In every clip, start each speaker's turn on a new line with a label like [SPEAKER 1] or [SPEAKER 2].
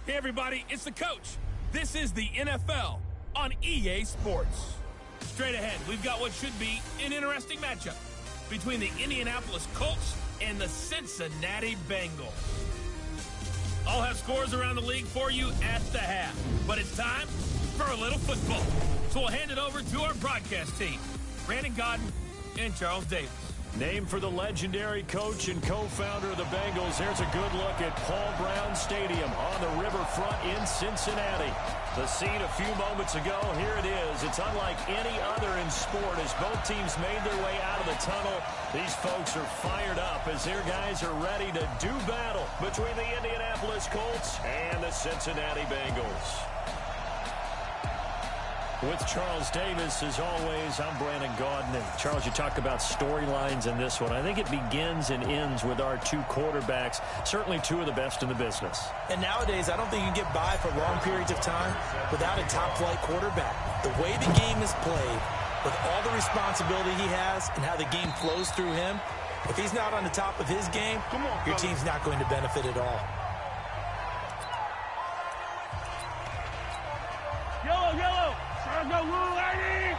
[SPEAKER 1] Hey everybody, it's the coach. This is the NFL on EA Sports. Straight ahead, we've got what should be an interesting matchup between the Indianapolis Colts and the Cincinnati Bengals. I'll have scores around the league for you at the half, but it's time for a little football. So we'll hand it over to our broadcast team, Brandon Godden and Charles Davis.
[SPEAKER 2] Named for the legendary coach and co-founder of the Bengals, here's a good look at Paul Brown Stadium on the riverfront in Cincinnati. The scene a few moments ago, here it is. It's unlike any other in sport as both teams made their way out of the tunnel. These folks are fired up as their guys are ready to do battle between the Indianapolis Colts and the Cincinnati Bengals. With Charles Davis, as always, I'm Brandon Godden. And Charles, you talk about storylines in this one. I think it begins and ends with our two quarterbacks, certainly two of the best in the business.
[SPEAKER 3] And nowadays, I don't think you can get by for long periods of time without a top-flight quarterback. The way the game is played, with all the responsibility he has and how the game flows through him, if he's not on the top of his game, your team's not going to benefit at all.
[SPEAKER 4] Yellow! Go, Lou, lady!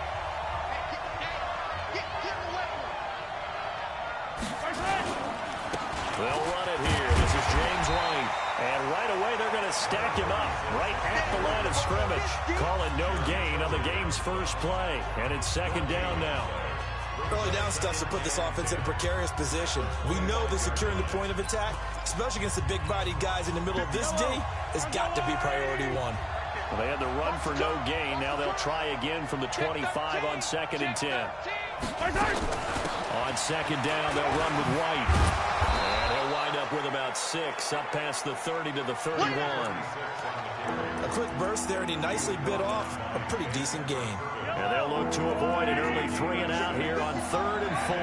[SPEAKER 2] They'll run it here. This is James White. And right away, they're going to stack him up right at the line of scrimmage. Call it no gain on the game's first play. And it's second down now.
[SPEAKER 3] Early down stuff to put this offense in a precarious position. We know that securing the point of attack, especially against the big-bodied guys in the middle of this D, has got to be priority one.
[SPEAKER 2] Well, they had the run for no gain. Now they'll try again from the 25 on 2nd and 10. On second down, they'll run with White. And he'll wind up with about 6, up past the 30 to the 31.
[SPEAKER 3] A quick burst there, and he nicely bit off a pretty decent gain.
[SPEAKER 2] And they'll look to avoid an early 3 and out here on 3rd and 4.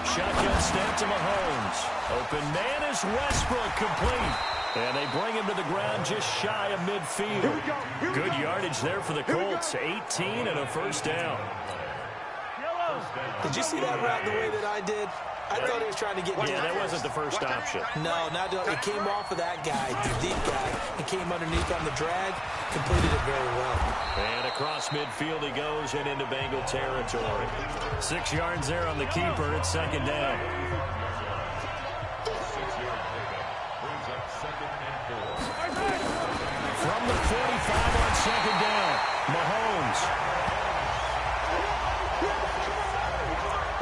[SPEAKER 2] Shotgun snap to Mahomes. Open man is Westbrook, complete. And they bring him to the ground just shy of midfield. Good yardage there for the Colts. 18 and a first down.
[SPEAKER 3] Did you see that route the way that I did? I thought he was trying to get deep.
[SPEAKER 2] Yeah, that wasn't the first option.
[SPEAKER 3] No, not it came off of that guy, the deep guy. He came underneath on the drag, completed it very well.
[SPEAKER 2] And across midfield he goes and into Bengal territory. 6 yards there on the keeper. It's second down. From the 45 on second down, Mahomes.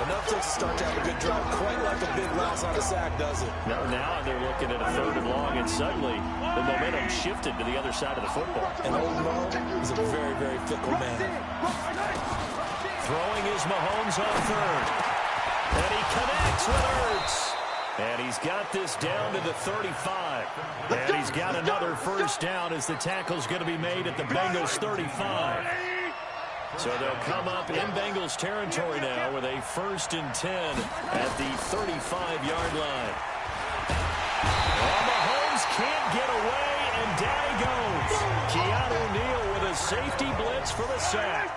[SPEAKER 3] Enough to start to have a good drive, quite like a big loss on a sack, does it?
[SPEAKER 2] Now they're looking at a 3rd and long, and suddenly the momentum shifted to the other side of the football.
[SPEAKER 3] And old Mo is a very, very fickle man.
[SPEAKER 2] Throwing is Mahomes on 3rd. And he connects with Ertz. And he's got this down to the 35. And he's got another first down as the tackle's going to be made at the Bengals 35. So they'll come up in Bengals territory now with a 1st and 10 at the 35-yard line. Well, Mahomes can't get away, and down he goes. Keanu Neal with a safety blitz for the sack.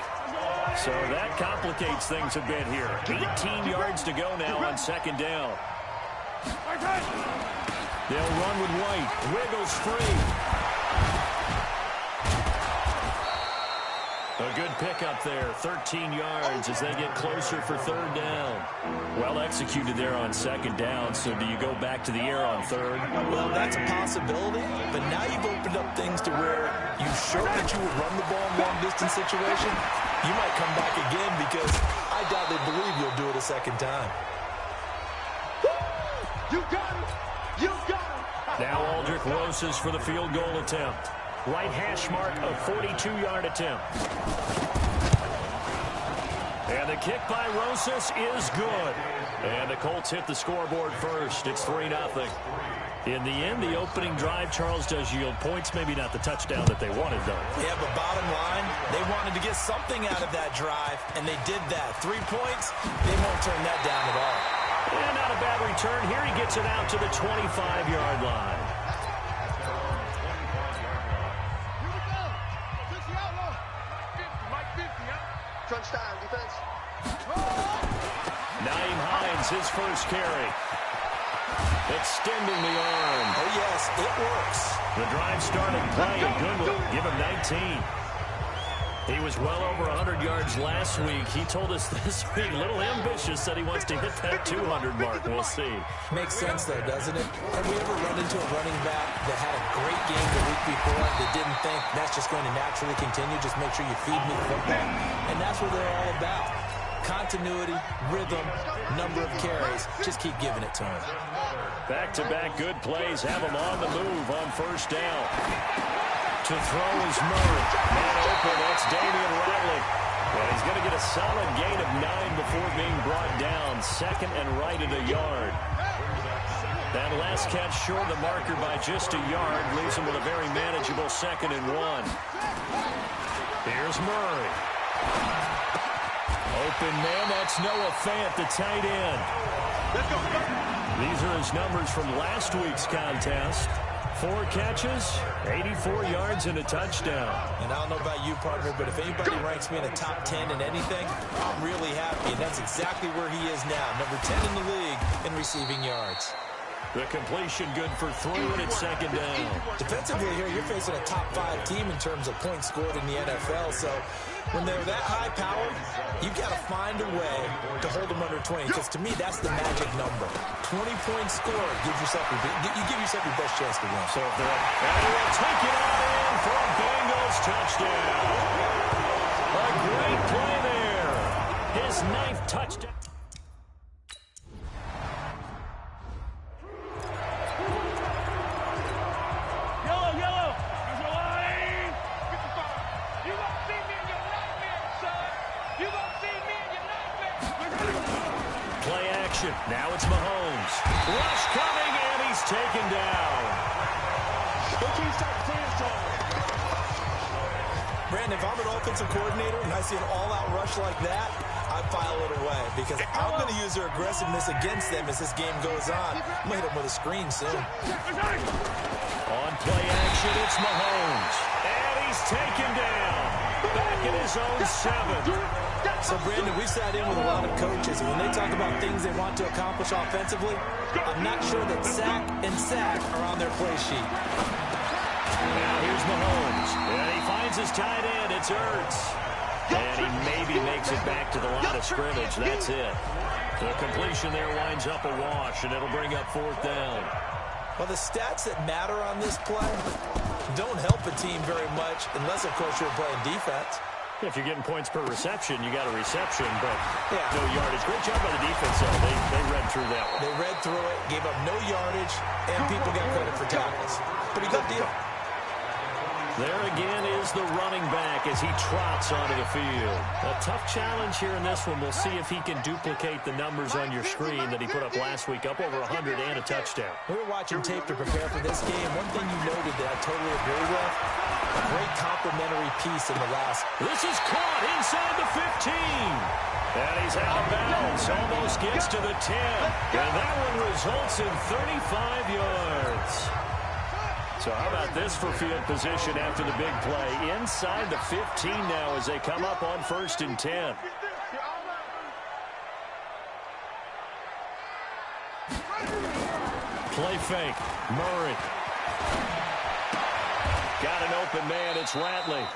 [SPEAKER 2] So that complicates things a bit here. 18 yards to go now on second down. They'll run with White. Wiggles free. A good pickup there, 13 yards as they get closer for 3rd down. Well executed there on second down, so do you go back to the air on 3rd?
[SPEAKER 3] Well, that's a possibility, but now you've opened up things to where you showed that you would run the ball in long-distance situation. You might come back again because I doubt they believe you'll do it a second time.
[SPEAKER 4] You got it! You got it!
[SPEAKER 2] Now Aldrich Rosas for the field goal attempt. Right hash mark, a 42-yard attempt. And the kick by Rosas is good. And the Colts hit the scoreboard first. It's 3-0. In the end, the opening drive, Charles, does yield points. Maybe not the touchdown that they wanted, though.
[SPEAKER 3] Yeah, but bottom line, they wanted to get something out of that drive, and they did that. 3 points, they won't turn that down at all.
[SPEAKER 2] And not a bad return. Here he gets it out to the 25-yard line.
[SPEAKER 4] Crunch time, defense.
[SPEAKER 2] Naeem Hines, his first carry. extending the arm.
[SPEAKER 3] Oh, yes, it works.
[SPEAKER 2] The drive started playing. Good one. Give him 19. He was well over 100 yards last week. He told us this week, a little ambitious, said he wants to hit that 200 mark. We'll see.
[SPEAKER 3] Makes sense, though, doesn't it? Have we ever run into a running back that had a great game the week before that didn't think that's just going to naturally continue? Just make sure you feed me the football. And that's what they're all about. Continuity, rhythm, number of carries. Just keep giving it to him.
[SPEAKER 2] Back-to-back good plays have him on the move on first down. To throw is Murray. Man open, that's Damian Ratley. And he's going to get a solid gain of 9 before being brought down. Second and right at a yard. That last catch short of the marker by just a yard leaves him with a very manageable 2nd and 1. Here's Murray. Open man, that's Noah Fant, the tight end. These are his numbers from last week's contest. 4 catches, 84 yards, and a touchdown.
[SPEAKER 3] And I don't know about you, partner, but if anybody ranks me in the top 10 in anything, I'm really happy. And that's exactly where he is now, number 10 in the league in receiving yards.
[SPEAKER 2] The completion good for 3 and it's 2nd down.
[SPEAKER 3] Defensively here, you're facing a top 5 team in terms of points scored in the NFL. So when they're that high powered, you got to find a way to hold them under 20. Because to me, that's the magic number. 20 points scored gives yourself you give yourself your best chance to win.
[SPEAKER 2] So if they're up, and he'll take it on in for a Bengals touchdown. A great play there. His 9th touchdown. Now it's Mahomes. Rush coming, and he's taken down.
[SPEAKER 3] Brandon, if I'm an offensive coordinator and I see an all-out rush like that, I file it away because I'm going to use their aggressiveness against them as this game goes on. I'm going to hit them with a screen soon.
[SPEAKER 2] On play action, it's Mahomes. And he's taken down. Back in his own 7.
[SPEAKER 3] So, Brandon, we sat in with a lot of coaches, and when they talk about things they want to accomplish offensively, I'm not sure that sack and sack are on their play sheet.
[SPEAKER 2] Now here's Mahomes. And he finds his tight end. It's Ertz. And he maybe makes it back to the line of scrimmage. That's it. The completion there winds up a wash, and it'll bring up 4th down.
[SPEAKER 3] Well, the stats that matter on this play don't help a team very much unless, of course, you're playing defense.
[SPEAKER 2] If you're getting points per reception, you got a reception, but no yardage. Great job by the defense, though. They read through that one.
[SPEAKER 3] They read through it, gave up no yardage, and people got credit for tackles. Pretty good deal.
[SPEAKER 2] There again is the running back as he trots onto the field. A tough challenge here in this one. We'll see if he can duplicate the numbers on your screen that he put up last week, up over 100 and a touchdown.
[SPEAKER 3] We were watching tape to prepare for this game. One thing you noted that I totally agree with, a great complimentary piece in the last.
[SPEAKER 2] This is caught inside the 15. And he's out of bounds. Almost gets to the 10. And that one results in 35 yards. So how about this for field position after the big play? Inside the 15 now as they come up on 1st and 10. Play fake. Murray. Got an open man. It's Ratley.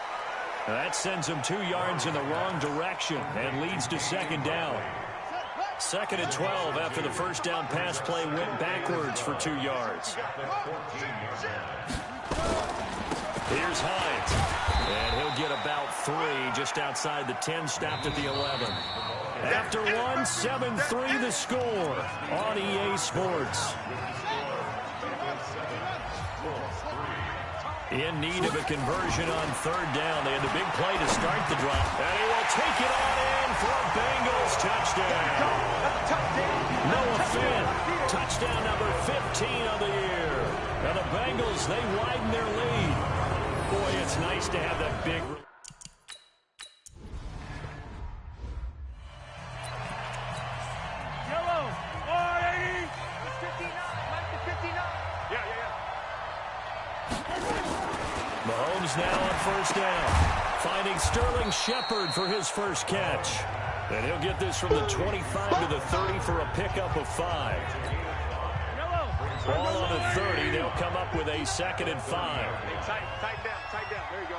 [SPEAKER 2] That sends him 2 yards in the wrong direction and leads to 2nd down. 2nd and 12 after the first down pass play went backwards for 2 yards. Here's Hines. And he'll get about 3 just outside the 10, stopped at the 11. After 1, 7-3 the score on EA Sports. In need of a conversion on 3rd down. They had a big play to start the drive. And he will take it on in for a Bengals touchdown. Noah Fant, touchdown number 15 of the year. And the Bengals, they widen their lead. Boy, it's nice to have that big...
[SPEAKER 4] Yellow, 480. 59, Mike, 59. Yeah.
[SPEAKER 2] Mahomes now on 1st down. Finding Sterling Shepard for his first catch. And he'll get this from the 25 to the 30 for a pickup of 5. Ball on the 30. They'll come up with a 2nd and 5.
[SPEAKER 4] Tight down. There you go.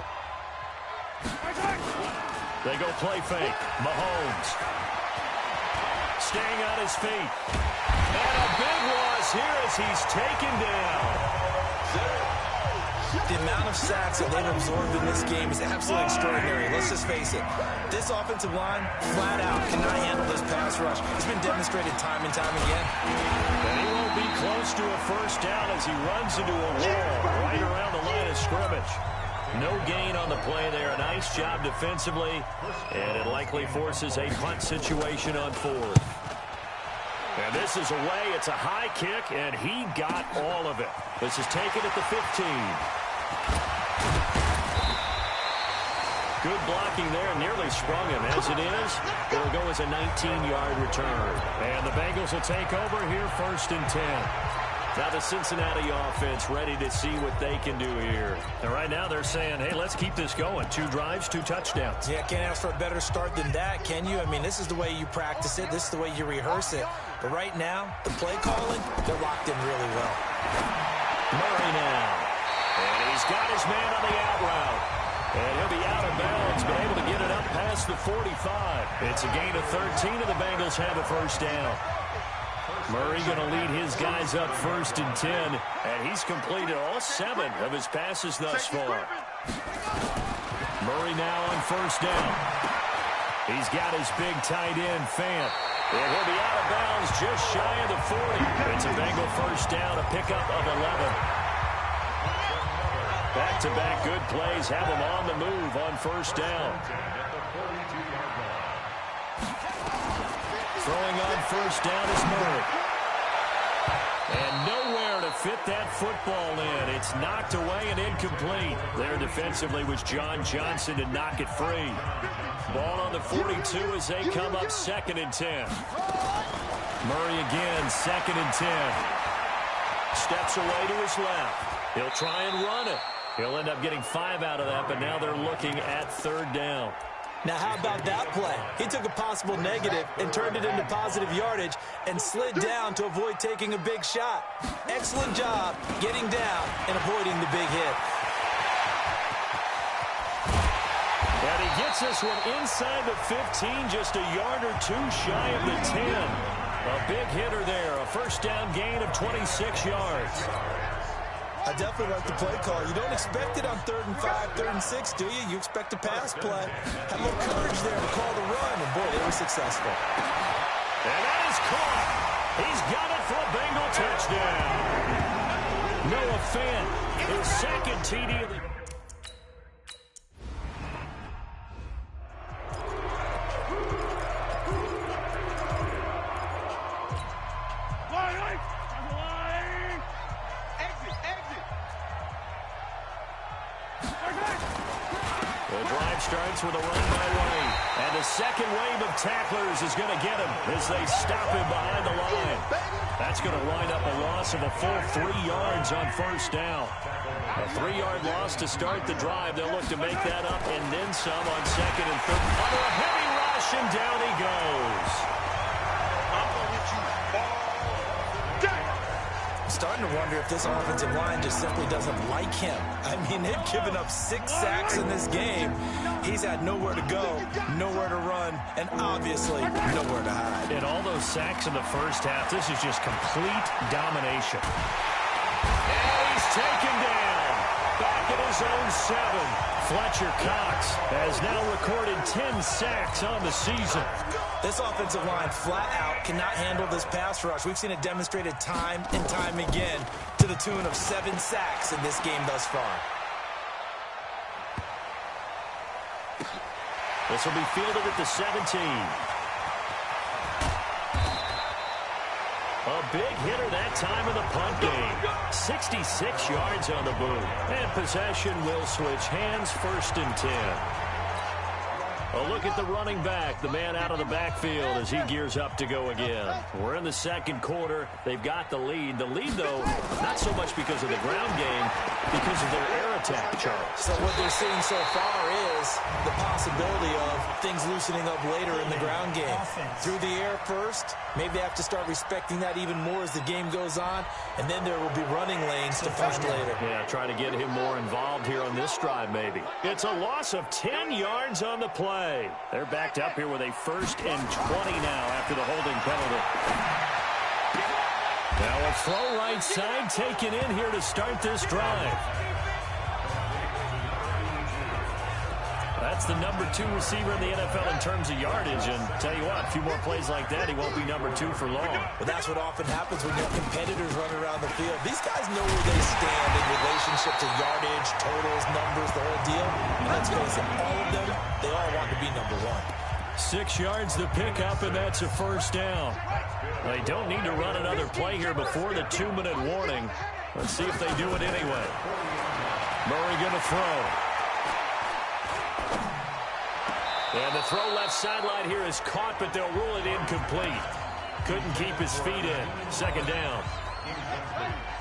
[SPEAKER 2] They go play fake. Mahomes staying on his feet. And a big loss here as he's taken down.
[SPEAKER 3] The amount of sacks that they've absorbed in this game is absolutely extraordinary. Let's just face it. This offensive line, flat out, cannot handle this pass rush. It's been demonstrated time and time again.
[SPEAKER 2] And he won't be close to a first down as he runs into a wall right around the line of scrimmage. No gain on the play there. A nice job defensively, and it likely forces a punt situation on 4th. And this is away. It's a high kick, and he got all of it. This is taken at the 15. Good blocking there. Nearly sprung him. As it is, it'll go as a 19-yard return. And the Bengals will take over here 1st and 10. Now the Cincinnati offense ready to see what they can do here. And right now they're saying, hey, let's keep this going. 2 drives, 2 touchdowns.
[SPEAKER 3] Yeah, can't ask for a better start than that, can you? I mean, this is the way you practice it. This is the way you rehearse it. But right now, the play calling, they're locked in really well.
[SPEAKER 2] Murray now. And he's got his man on the out route. And he'll be out of bounds, but able to get it up past the 45. It's a gain of 13, and the Bengals have a first down. Murray going to lead his guys up 1st and 10, and he's completed all 7 of his passes thus far. Murray now on 1st down. He's got his big tight end, Fant. And he'll be out of bounds just shy of the 40. It's a Bengal first down, a pickup of 11. Back-to-back good plays have him on the move on 1st down. Throwing on 1st down is Murray. And nowhere to fit that football in. It's knocked away and incomplete. There defensively was John Johnson to knock it free. Ball on the 42 as they come up 2nd and 10. Murray again, 2nd and 10. Steps away to his left. He'll try and run it. He'll end up getting 5 out of that, but now they're looking at 3rd down.
[SPEAKER 3] Now, how about that play? He took a possible negative and turned it into positive yardage and slid down to avoid taking a big shot. Excellent job getting down and avoiding the big hit.
[SPEAKER 2] And he gets this one inside the 15, just a yard or 2 shy of the 10. A big hitter there, a first down gain of 26 yards.
[SPEAKER 3] I definitely like the play call. You don't expect it on 3rd and 5, 3rd and 6, do you? You expect a pass play. Had a little courage there to call the run, and boy, they were successful.
[SPEAKER 2] And that is caught. He's got it for a Bengal touchdown. Noah Fant, his 2nd TD of the... starts with a run by White. And the second wave of tacklers is going to get him as they stop him behind the line. That's going to wind up a loss of a full 3 yards on 1st down. A 3-yard loss to start the drive. They'll look to make that up and then some on 2nd and 3rd. Under a heavy rush, and down he goes.
[SPEAKER 3] Starting to wonder if this offensive line just simply doesn't like him. I mean, they've given up 6 sacks in this game. He's had nowhere to go, nowhere to run, and obviously nowhere to hide.
[SPEAKER 2] And all those sacks in the first half, this is just complete domination. And he's taken down. Back at his own 7. Fletcher Cox has now recorded 10 sacks on the season.
[SPEAKER 3] This offensive line flat out cannot handle this pass rush. We've seen it demonstrated time and time again to the tune of 7 sacks in this game thus far.
[SPEAKER 2] This will be fielded at the 17. A big hitter that time in the punt game. 66 yards on the boot. And possession will switch hands, 1st and 10. A look at the running back, the man out of the backfield as he gears up to go again. We're in the second quarter. They've got the lead. The lead, though, not so much because of the ground game, because of their air attack, Charles.
[SPEAKER 3] So what they're seeing so far is the possibility of things loosening up later in the ground game. Through the air first, maybe they have to start respecting that even more as the game goes on, and then there will be running lanes to find later.
[SPEAKER 2] Yeah, try to get him more involved here on this drive, maybe. It's a loss of 10 yards on the play. They're backed up here with a 1st and 20 now after the holding penalty. Now a throw right side taken in here to start this drive. That's the number 2 receiver in the NFL in terms of yardage. And tell you what, a few more plays like that, he won't be number 2 for long.
[SPEAKER 3] Well, that's what often happens when you have competitors running around the field. These guys know where they stand in relationship to yardage, totals, numbers, the whole deal. And let's face it, all of them, they all want to be number 1.
[SPEAKER 2] 6 yards to pick up, and that's a 1st down. They don't need to run another play here before the 2-minute warning. Let's see if they do it anyway. Murray going to throw. And the throw left sideline here is caught, but they'll rule it incomplete. Couldn't keep his feet in. 2nd down.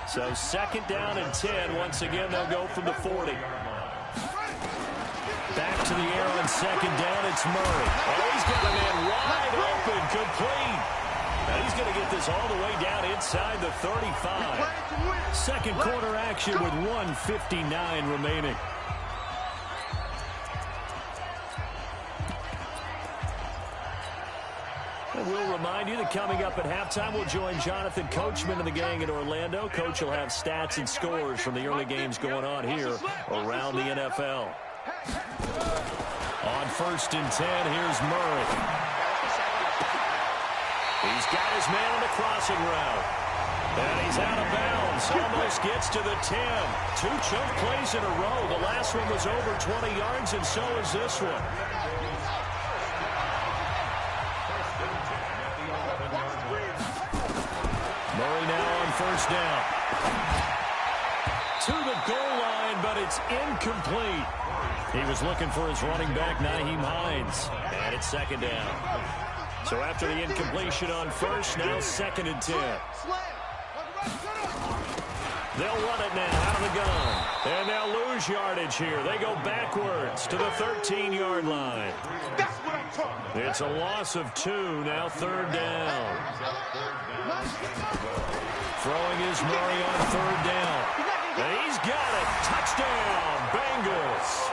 [SPEAKER 2] So 2nd down and 10. Once again, they'll go from the 40. Back to the air on 2nd down. It's Murray. Oh, he's got a man wide open, complete. Now he's going to get this all the way down inside the 35. Second quarter action with 1:59 remaining. And we'll remind you that coming up at halftime, we'll join Jonathan Coachman and the gang in Orlando. Coach will have stats and scores from the early games going on here around the NFL. On 1st and 10, here's Murray. He's got his man on the crossing route. And he's out of bounds. Almost gets to the 10. 2 choke plays in a row. The last one was over 20 yards, and so is this one. Murray now on 1st down. To the goal line, but it's incomplete. He was looking for his running back, Nyheim Hines. And it's 2nd down. So after the incompletion on 1st, now 2nd and 10. They'll run it now out of the gun. And they'll lose yardage here. They go backwards to the 13-yard line. It's a loss of 2, now 3rd down. Throwing is Murray on 3rd down. And he's got it. Touchdown, Bengals.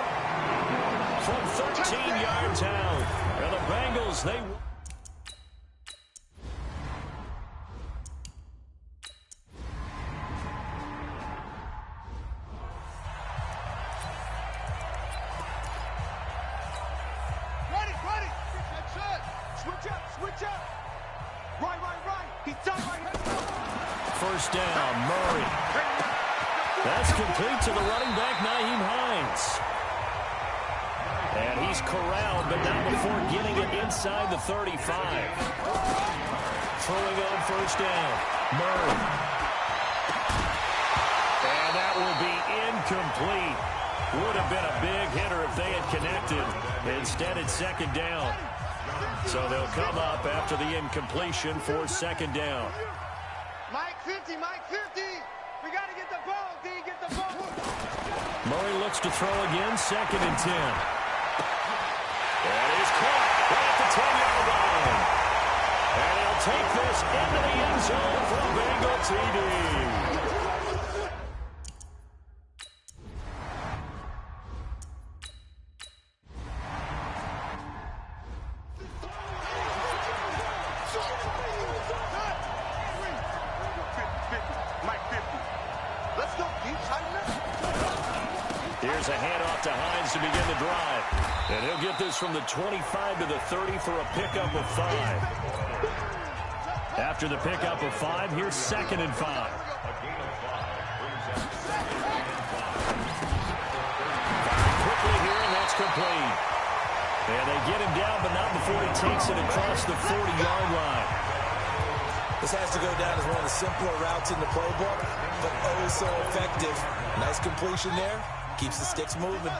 [SPEAKER 2] From 13 yards out. And the Bengals, they... First down, Murray. That's complete to the running back, Nyheim Hines. And he's corralled, but not before getting it inside the 35. Throwing on 1st down, Murray. And that will be incomplete. Would have been a big hitter if they had connected. Instead, it's 2nd down. So they'll come up after the incompletion for 2nd down.
[SPEAKER 4] Mike 50, Mike 50. We got to get the ball, D. Get the ball.
[SPEAKER 2] Murray looks to throw again, 2nd and 10. And he's caught right at the 10-yard line. And he'll take this into the end zone for a Bengal TD. Here's a handoff to Hines to begin the drive. And he'll get this from the 25 to the 30 for a pickup of 5. After the pickup of 5, here's 2nd and 5. Quickly here, and that's complete. And they get him down, but not before he takes it across the 40-yard line.
[SPEAKER 3] This has to go down as one of the simpler routes in the playbook, but oh so effective. Nice completion there. Keeps the sticks moving.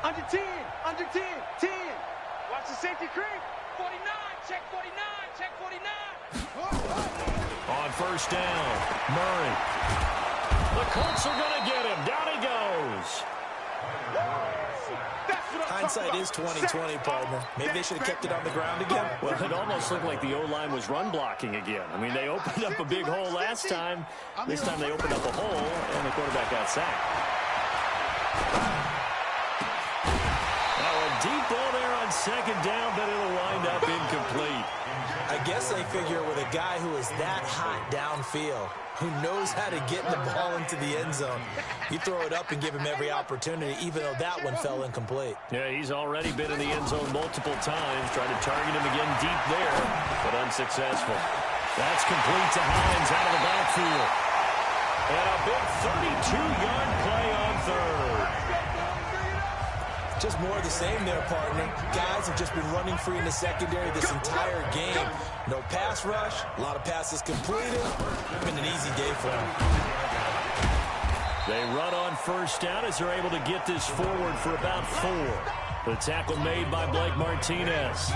[SPEAKER 4] Under under 10. 10. Watch the safety creep.
[SPEAKER 5] 49, check 49, check 49.
[SPEAKER 2] On first down, Murray. The Colts are going to get him. Down he goes.
[SPEAKER 3] Hindsight is 20/20, partner. Maybe they should have kept it on the ground again.
[SPEAKER 2] Well, it almost looked like the O-line was run blocking again. I mean, they opened up a big hole last time. This time they opened up a hole, and the quarterback got sacked. Now a deep ball there on second down, but it'll wind up incomplete.
[SPEAKER 3] I guess they figure with a guy who is that hot downfield, who knows how to get the ball into the end zone, you throw it up and give him every opportunity, even though that one fell incomplete.
[SPEAKER 2] Yeah, he's already been in the end zone multiple times, tried to target him again deep there, but unsuccessful. That's complete to Hines out of the backfield. And a big 32-yard play on third.
[SPEAKER 3] Just more of the same there, partner. Guys have just been running free in the secondary this entire game. No pass rush, a lot of passes completed. Been an easy day for them.
[SPEAKER 2] They run on first down as they're able to get this forward for about 4. The tackle made by Blake Martinez.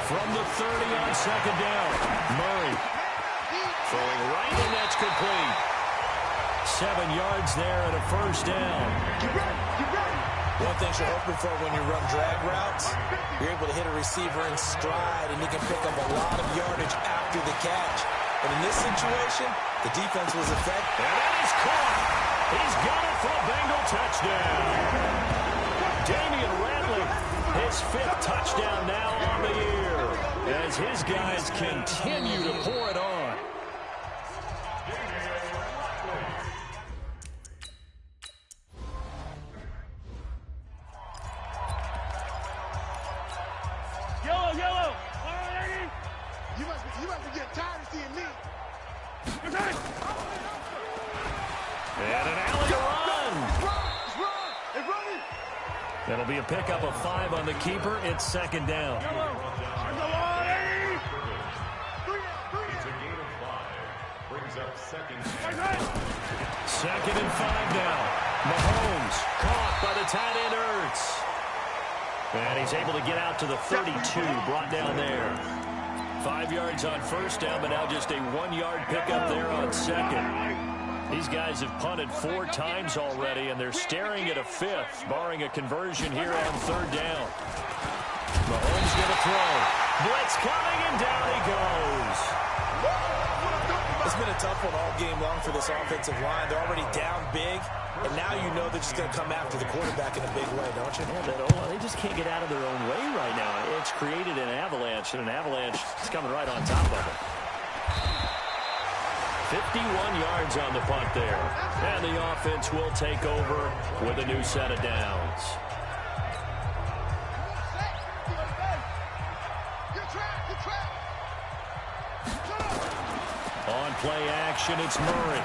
[SPEAKER 2] From the 30 on second down, Murray throwing right, and that's complete. 7 yards there and a first down.
[SPEAKER 3] One thing you're hoping for when you run drag routes, you're able to hit a receiver in stride, and he can pick up a lot of yardage after the catch. But in this situation, the defense was effective.
[SPEAKER 2] And that is caught. He's got it for a Bengal touchdown. Damian Ratley, his 5th touchdown now on the year, as his guys continue to pour it on.
[SPEAKER 5] Yellow.
[SPEAKER 4] You must be getting tired of seeing me.
[SPEAKER 2] And an alley to run.
[SPEAKER 4] It's running.
[SPEAKER 2] That'll be a pickup of 5 on the keeper. It's second down.
[SPEAKER 6] It's a gain of 5. Brings up second.
[SPEAKER 2] Second and 5 now. Mahomes caught by the tight end Ertz. And he's able to get out to the 32, brought down there. 5 yards on first down, but now just a 1-yard pickup there on second. These guys have punted 4 times already, and they're staring at a 5th, barring a conversion here on third down. Mahomes going to throw. Blitz coming, and down he goes.
[SPEAKER 3] It's been a tough one all game long for this offensive line. They're already down big, and now you know they're just going to come after the quarterback in a big way, don't you?
[SPEAKER 2] Yeah, they just can't get out of their own way right now. It's created an avalanche, and an avalanche is coming right on top of them. 51 yards on the punt there. And the offense will take over with a new set of downs. On play action, it's Murray.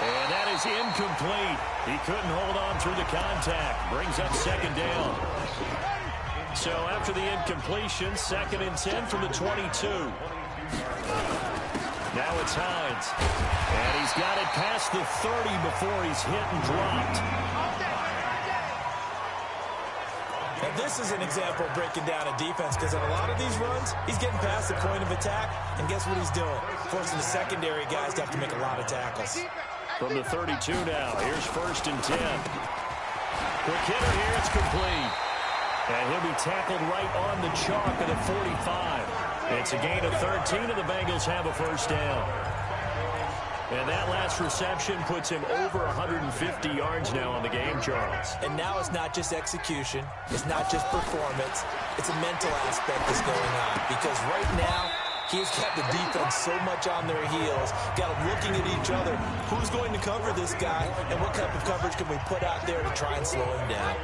[SPEAKER 2] And that is incomplete. He couldn't hold on through the contact. Brings up second down. So after the incompletion, 2nd and 10 from the 22. Now it's Hines. And he's got it past the 30 before he's hit and dropped.
[SPEAKER 3] Now this is an example of breaking down a defense, because in a lot of these runs, he's getting past the point of attack, and guess what he's doing? Forcing the secondary guys to have to make a lot of tackles.
[SPEAKER 2] From the 32 now, here's 1st and 10. Quick hitter here, it's complete. And he'll be tackled right on the chalk at the 45. It's a gain of 13, and the Bengals have a first down. And that last reception puts him over 150 yards now on the game, Charles.
[SPEAKER 3] And now it's not just execution. It's not just performance. It's a mental aspect that's going on. Because right now, he has kept the defense so much on their heels, got them looking at each other. Who's going to cover this guy, and what type of coverage can we put out there to try and slow him down?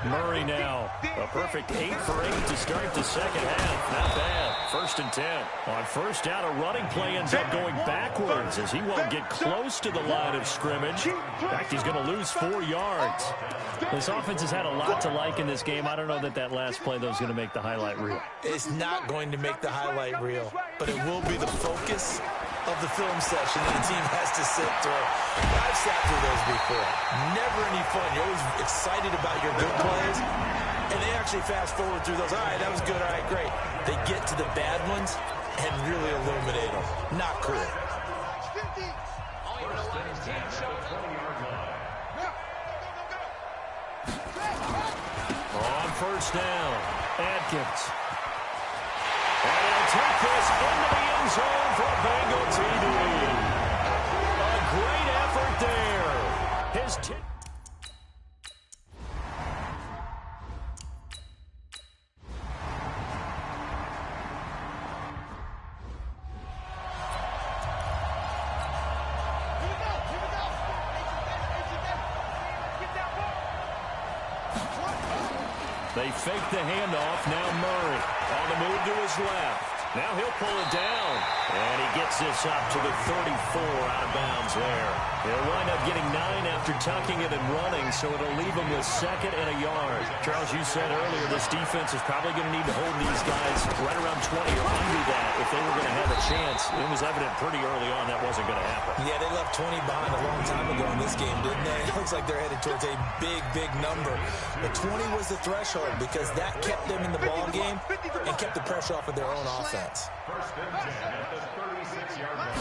[SPEAKER 2] Murray now, a perfect 8 for 8 to start the second half. Not bad. 1st and 10. On first down, a running play ends up going backwards as he won't get close to the line of scrimmage. In fact, he's going to lose 4 yards. This offense has had a lot to like in this game. I don't know that that last play, though, is going to make the highlight reel.
[SPEAKER 3] It's not going to make the highlight reel, but it will be the focus of the film session that a team has to sit through. I've sat through those before. Never any fun. You're always excited about your good plays, and they actually fast forward through those. All right, that was good. All right, great. They get to the bad ones and really illuminate them. Not cool.
[SPEAKER 2] On first down, Atkins. And he'll take this into the end zone for a Bengal TD. A great effort there. His They fake the handoff. Now Murray on the move to his left. Now he'll pull it down. And he gets this up to the 34 out of bounds there. He'll wind up getting 9 after tucking it and running, so it'll leave him with 2nd and a yard. Charles, you said earlier this defense is probably going to need to hold these guys right around 20 or under that if they were going to have a chance. It was evident pretty early on that wasn't going to happen.
[SPEAKER 3] Yeah, they left 20 behind a long time ago in this game, didn't they? It looks like they're headed towards a big, big number. But 20 was the threshold because that kept them in the ball game and kept the pressure off of their own offense.
[SPEAKER 6] First and 10 at the 36-yard line.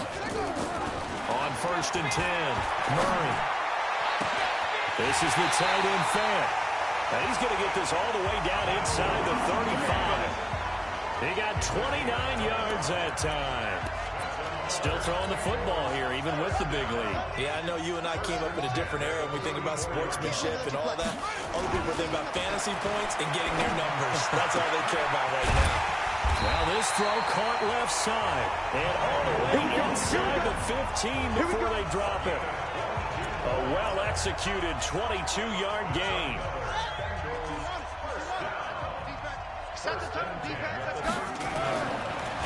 [SPEAKER 2] On first and 10, Murray. This is the tight end Fant. And he's going to get this all the way down inside the 35. He got 29 yards that time. Still throwing the football here, even with the big lead.
[SPEAKER 3] Yeah, I know you and I came up in a different era when we think about sportsmanship and all that. Other people think about fantasy points and getting their numbers. That's all they care about right now.
[SPEAKER 2] Now this throw caught left side. And all the way inside the 15 before they drop it. A well-executed 22-yard gain.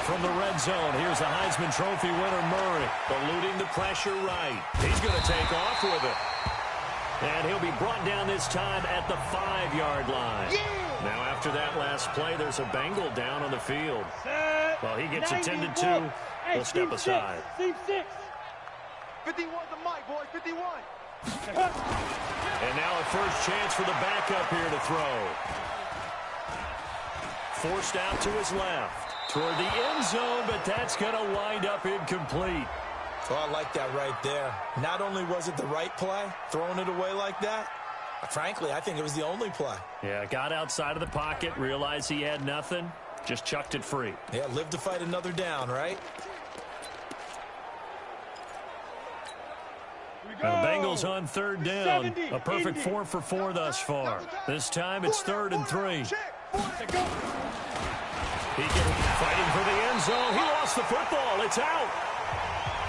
[SPEAKER 2] From the red zone, here's the Heisman Trophy winner, Murray, eluding the pressure right. He's going to take off with it. And he'll be brought down this time at the 5-yard line. Now, after that last play, there's a Bengal down on the field. Well, he gets attended to. We'll step aside.
[SPEAKER 4] 51 the mic, boys, 51.
[SPEAKER 2] And now a first chance for the backup here to throw. Forced out to his left. Toward the end zone, but that's going to wind up incomplete.
[SPEAKER 3] Oh, I like that right there. Not only was it the right play, throwing it away like that, frankly, I think it was the only play.
[SPEAKER 2] Yeah, got outside of the pocket, realized he had nothing, just chucked it free.
[SPEAKER 3] Yeah, live to fight another down, right?
[SPEAKER 2] The Bengals on third down. A perfect 4 for 4 thus far. This time it's 3rd and 3. He fighting for the end zone. He lost the football. It's out.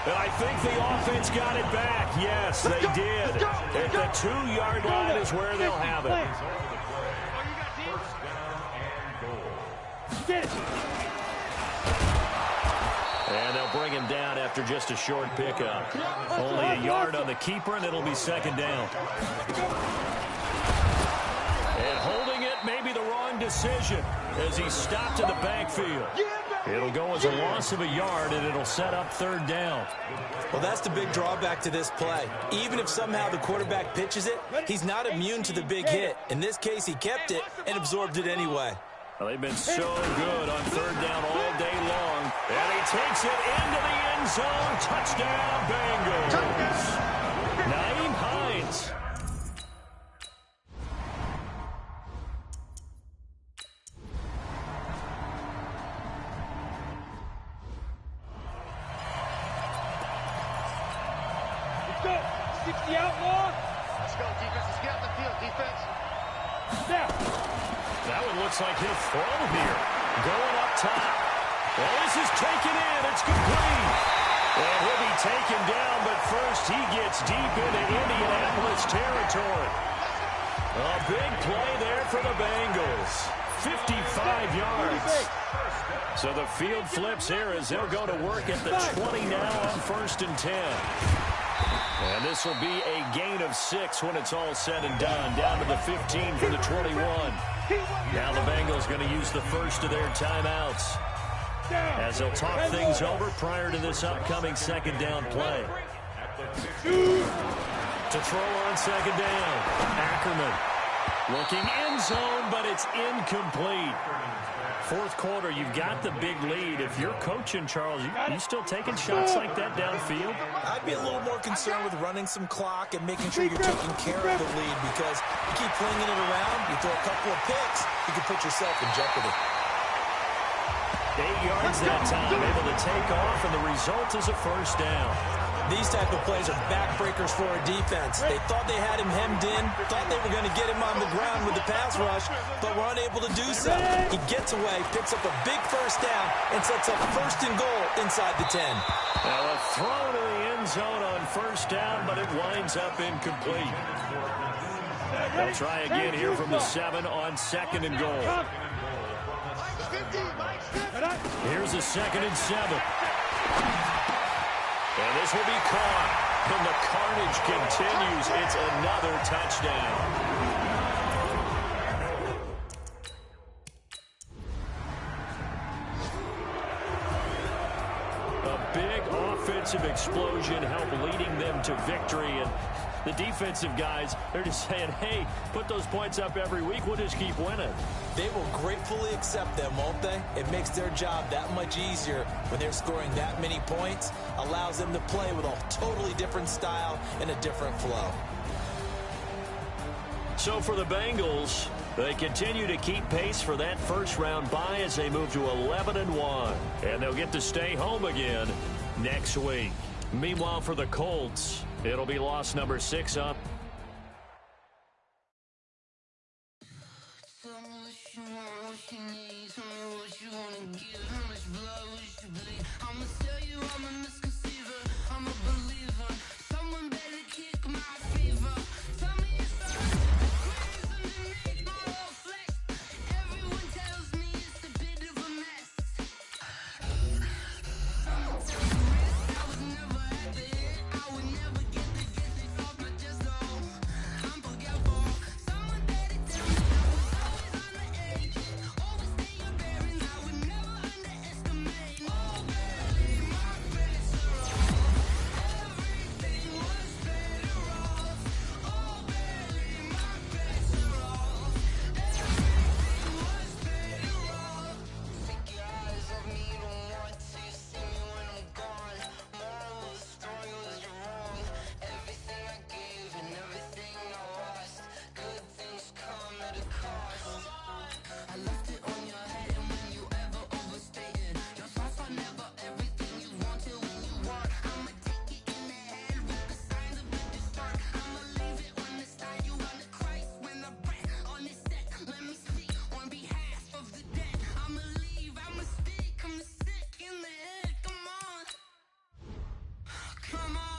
[SPEAKER 2] And I think the offense got it back. Yes, they did. At the 2-yard line is where they'll have it. And they'll bring him down after just a short pickup. Only a yard on the keeper, and it'll be 2nd down. And holding it may be the wrong decision as he stopped in the backfield. It'll go as a loss of a yard, and it'll set up 3rd down.
[SPEAKER 3] Well, that's the big drawback to this play. Even if somehow the quarterback pitches it, he's not immune to the big hit. In this case, he kept it and absorbed it anyway.
[SPEAKER 2] Well, they've been so good on 3rd down all day long. And he takes it into the end zone. Touchdown, Bengals. Naeem Hines.
[SPEAKER 5] The outlaw.
[SPEAKER 4] Let's go, defense. Let's get out the field, defense.
[SPEAKER 5] Now.
[SPEAKER 2] That one looks like he'll throw here. Going up top. Well, this is taken in. It's complete. And he'll be taken down, but first he gets deep into Indianapolis territory. A big play there for the Bengals. 55 yards. So the field flips here as they'll go to work at the 20 now on 1st and 10. And this will be a gain of 6 when it's all said and done. Down to the 15 for the 21. Now the Bengals going to use the first of their timeouts. as they'll talk things over prior to this upcoming second down play. To throw on second down, Ackerman looking end zone, but it's incomplete. Fourth quarter, you've got the big lead. If you're coaching, Charles, you still taking shots like that downfield?
[SPEAKER 3] I'd be a little more concerned with running some clock and making sure you're taking care of the lead, because you keep flinging it around, you throw a couple of picks, you can put yourself in jeopardy.
[SPEAKER 2] 8 yards that time, able to take off, and the result is a first down.
[SPEAKER 3] These type of plays are backbreakers for a defense. They thought they had him hemmed in, thought they were going to get him on the ground with the pass rush, but were unable to do so. He gets away, picks up a big first down, and sets up first and goal inside the 10.
[SPEAKER 2] Now a throw to the end zone on first down, but it winds up incomplete. They'll try again here from the 7 on second and goal. Here's a 2nd and 7. And this will be caught. And the carnage continues. It's another touchdown. A big offensive explosion helped leading them to victory. And the defensive guys, they're just saying, hey, put those points up every week. We'll just keep winning.
[SPEAKER 3] They will gratefully accept them, won't they? It makes their job that much easier when they're scoring that many points. Allows them to play with a totally different style and a different flow.
[SPEAKER 2] So for the Bengals, they continue to keep pace for that first-round bye as they move to 11-1. And they'll get to stay home again next week. Meanwhile, for the Colts, it'll be loss number 6 up.
[SPEAKER 7] Come on.